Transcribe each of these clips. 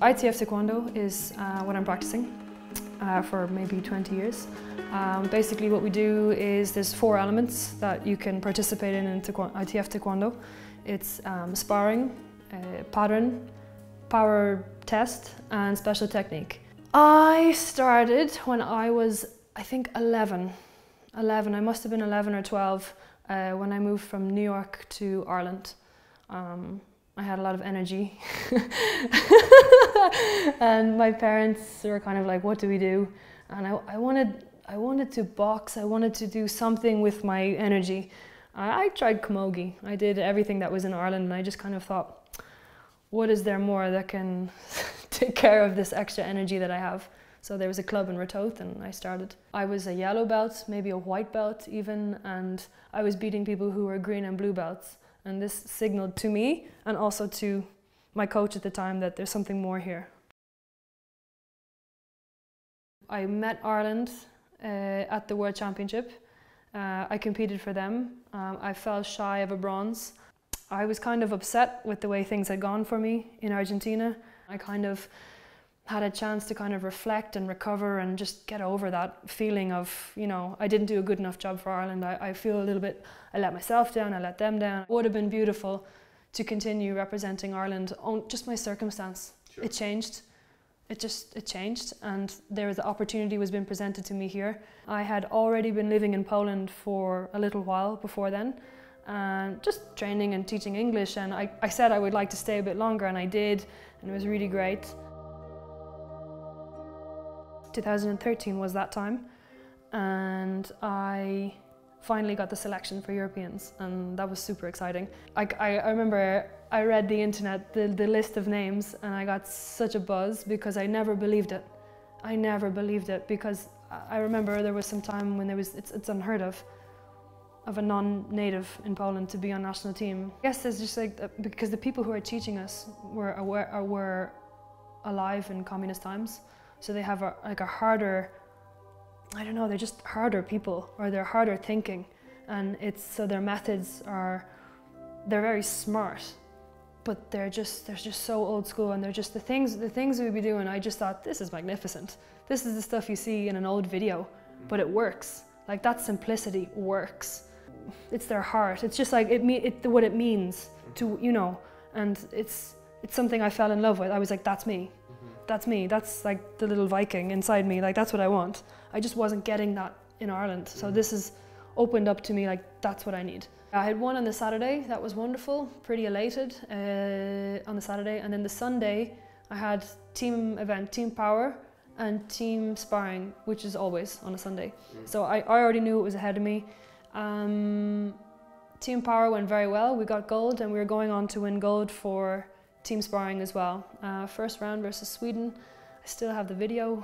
ITF Taekwondo is what I'm practicing for maybe 20 years. Basically what we do is there's 4 elements that you can participate in ITF Taekwondo. It's sparring, pattern, power test and special technique. I started when I was, I think, 11. I must have been 11 or 12 when I moved from New York to Ireland. I had a lot of energy and my parents were kind of like, what do we do? And I wanted to box, I wanted to do something with my energy. I tried camogie, I did everything that was in Ireland, and I just kind of thought, what is there more that can take care of this extra energy that I have? So there was a club in Ratoath and I started. I was a yellow belt, maybe a white belt even, and I was beating people who were green and blue belts. And this signaled to me and also to my coach at the time that there's something more here. I met Ireland at the World Championship. I competed for them. I fell shy of a bronze. I was kind of upset with the way things had gone for me in Argentina. I kind of had a chance to kind of reflect and recover and just get over that feeling of, you know, I didn't do a good enough job for Ireland. I feel a little bit, I let myself down, I let them down. It would have been beautiful to continue representing Ireland on just my circumstance. Sure. It changed. It changed, and the opportunity was being presented to me here. I had already been living in Poland for a little while before then, and just training and teaching English, and I said I would like to stay a bit longer, and I did, and it was really great. 2013 was that time, and I finally got the selection for Europeans, and that was super exciting. I remember I read the internet, the list of names, and I got such a buzz because I never believed it. I never believed it because I remember there was some time when it's unheard of a non-native in Poland to be on national team. I guess it's just like, because the people who are teaching us were alive in communist times. So they have a harder, I don't know, they're just harder people, or they're harder thinking. And so their methods they're very smart, but they're just so old school, and they're just the things we'd be doing. I just thought, this is magnificent. This is the stuff you see in an old video, but it works. Like, that simplicity works. It's their heart. It's just like, what it means to, you know, and it's something I fell in love with. I was like, that's me. That's me, that's like the little Viking inside me, like that's what I want. I just wasn't getting that in Ireland, so this has opened up to me, like that's what I need. I had won on the Saturday, that was wonderful, pretty elated on the Saturday, and then the Sunday I had team event, team power and team sparring, which is always on a Sunday. So I already knew it was ahead of me. Team power went very well, we got gold, and we were going on to win gold for team sparring as well. First round versus Sweden. I still have the video.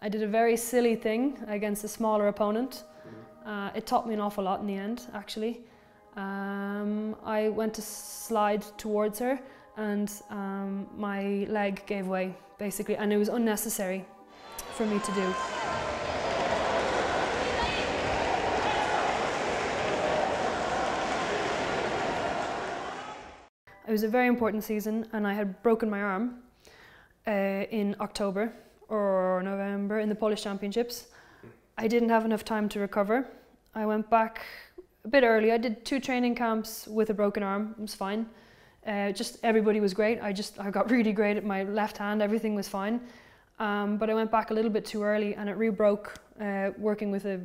I did a very silly thing against a smaller opponent. It taught me an awful lot in the end, actually. I went to slide towards her, and my leg gave way, basically, and it was unnecessary for me to do. It was a very important season, and I had broken my arm in October or November in the Polish Championships. I didn't have enough time to recover. I went back a bit early. I did 2 training camps with a broken arm. It was fine. Just everybody was great. I got really great at my left hand. Everything was fine. But I went back a little bit too early, and it re-broke working with a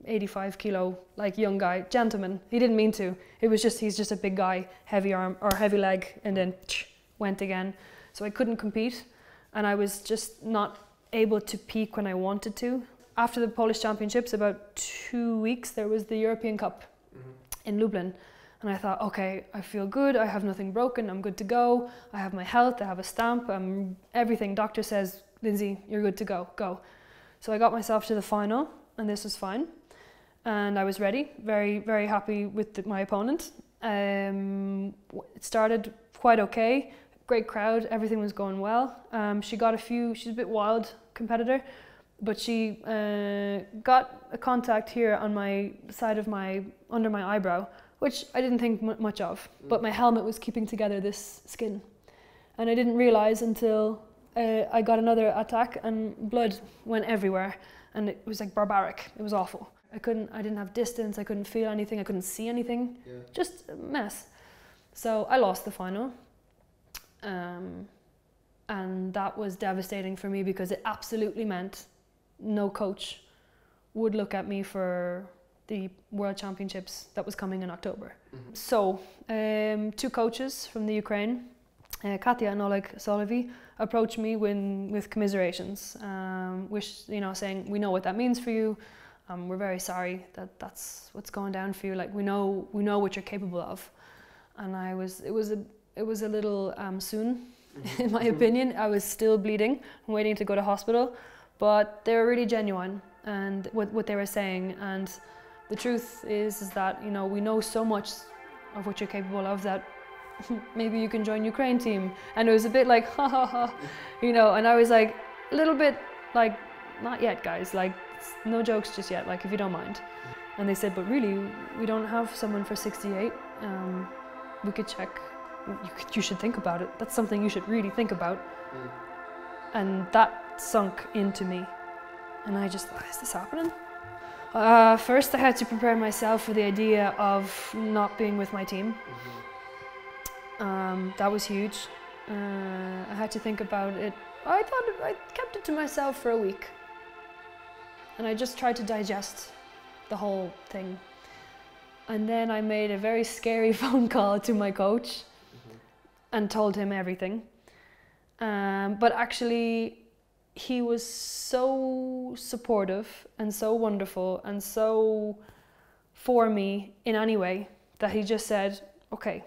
85 kilo, like, young guy, gentleman. He didn't mean to. It was just, he's just a big guy, heavy arm or heavy leg, and then went again. So I couldn't compete, and I was just not able to peak when I wanted to. After the Polish Championships, about 2 weeks, there was the European Cup in Lublin. And I thought, okay, I feel good, I have nothing broken, I'm good to go. I have my health, I have a stamp, everything. Doctor says, Lyndsey, you're good to go, go. So I got myself to the final, and this was fine. And I was ready, very, very happy with my opponent. It started quite okay, great crowd, everything was going well. She's a bit wild competitor, but she got a contact here on my side of under my eyebrow, which I didn't think much of, but my helmet was keeping together this skin. And I didn't realize until I got another attack and blood went everywhere. And it was like barbaric. It was awful. I didn't have distance, I couldn't feel anything, I couldn't see anything. Yeah. Just a mess. So I lost the final. And that was devastating for me because it absolutely meant no coach would look at me for the World Championships that was coming in October. Mm-hmm. So 2 coaches from the Ukraine, Katya and Oleg Solovy, approached me with commiserations, saying, we know what that means for you. We're very sorry that that's what's going down for you. Like we know what you're capable of. And it was a little soon, in my opinion. I was still bleeding, waiting to go to hospital, but they were really genuine and what they were saying. And the truth is that we know so much of what you're capable of that maybe you can join Ukraine team. And it was a bit like ha ha ha, And I was like a little bit like, not yet, guys. Like no jokes just yet. Like if you don't mind. And they said, but really, we don't have someone for 68. We could check. You should think about it. That's something you should really think about. And that sunk into me. And I just thought, is this happening? First I had to prepare myself for the idea of not being with my team. That was huge. I had to think about it. I kept it to myself for a week. And I just tried to digest the whole thing. And then I made a very scary phone call to my coach and told him everything. But actually, he was so supportive and so wonderful and so for me in any way that he just said, okay.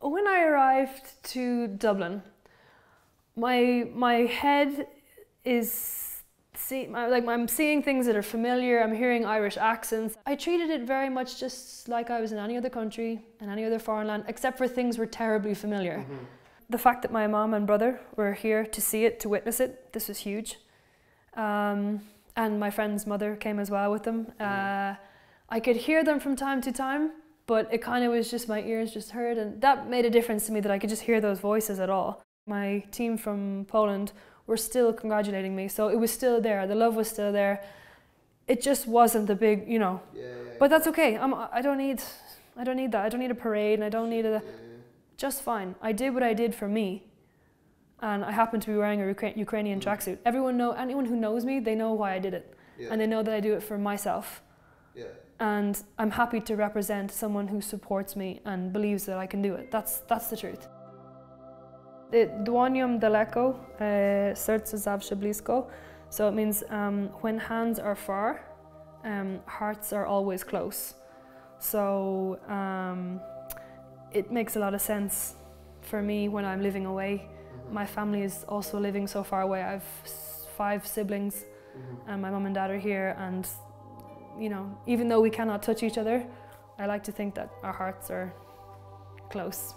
When I arrived to Dublin, my head is I'm seeing things that are familiar, I'm hearing Irish accents. I treated it very much just like I was in any other country, in any other foreign land, except for things were terribly familiar. The fact that my mom and brother were here to see it, to witness it, this was huge. And my friend's mother came as well with them. I could hear them from time to time, but it kind of was just my ears just heard, and that made a difference to me that I could just hear those voices at all. My team from Poland were still congratulating me, so it was still there, the love was still there. It just wasn't the big, But that's okay. I don't need that. I don't need a parade, and I don't need just fine. I did what I did for me, and I happened to be wearing a Ukrainian tracksuit. Anyone who knows me, they know why I did it, and they know that I do it for myself. And I'm happy to represent someone who supports me and believes that I can do it. That's the truth. Dłoniom daleko, serce zawsze blisko. So it means when hands are far, hearts are always close. So it makes a lot of sense for me when I'm living away. My family is also living so far away. I have 5 siblings, and my mum and dad are here. And even though we cannot touch each other, I like to think that our hearts are close.